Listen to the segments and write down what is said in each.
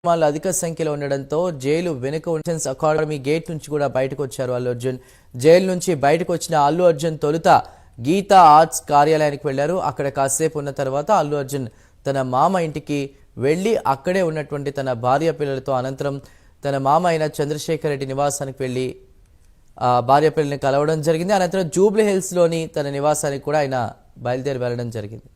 వాళ్ళు అధిక సంఖ్యలో ఉండడంతో జైలు వెనుక ఉన్న అకాడమీ గేట్ నుంచి కూడా బయటకు వచ్చారు అల్లు అర్జున్. జైలు నుంచి బయటకు వచ్చిన అల్లు అర్జున్ తొలుత గీతా ఆర్ట్స్ కార్యాలయానికి వెళ్లారు. అక్కడ కాసేపు ఉన్న తర్వాత అల్లు అర్జున్ తన మామ ఇంటికి వెళ్లి అక్కడే ఉన్నటువంటి తన భార్య పిల్లలతో అనంతరం తన మామ అయిన చంద్రశేఖర్ రెడ్డి నివాసానికి వెళ్లి భార్య పిల్లల్ని కలవడం జరిగింది. అనంతరం జూబ్లీ హిల్స్ లోని తన నివాసానికి కూడా ఆయన బయలుదేరి వెళ్లడం జరిగింది.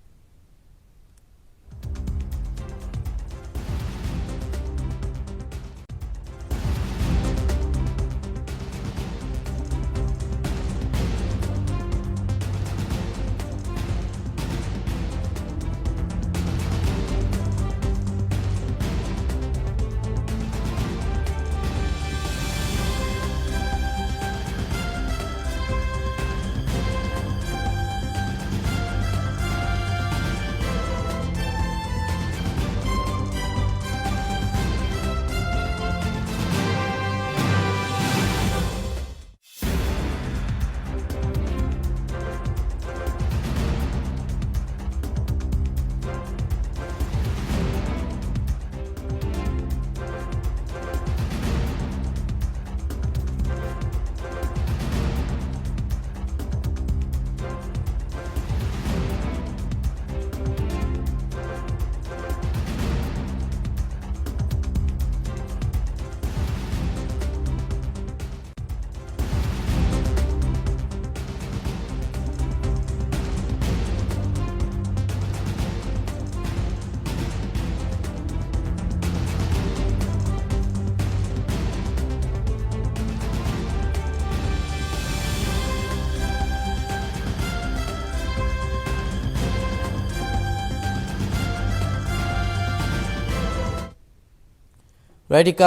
రైట్, ఇక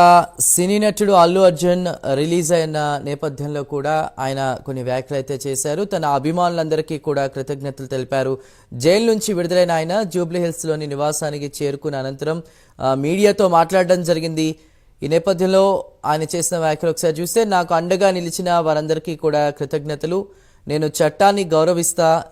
సినీ నటుడు అల్లు అర్జున్ రిలీజ్ అయిన నేపథ్యంలో కూడా ఆయన కొన్ని వ్యాఖ్యలు అయితే చేశారు. తన అభిమానులందరికీ కూడా కృతజ్ఞతలు తెలిపారు. జైలు నుంచి విడుదలైన ఆయన జూబ్లీ హిల్స్ లోని నివాసానికి చేరుకున్న అనంతరం మీడియాతో మాట్లాడడం జరిగింది. ఈ నేపథ్యంలో ఆయన చేసిన వ్యాఖ్యలు ఒకసారి చూస్తే, నాకు అండగా నిలిచిన వారందరికీ కూడా కృతజ్ఞతలు. నేను చట్టాన్ని గౌరవిస్తా.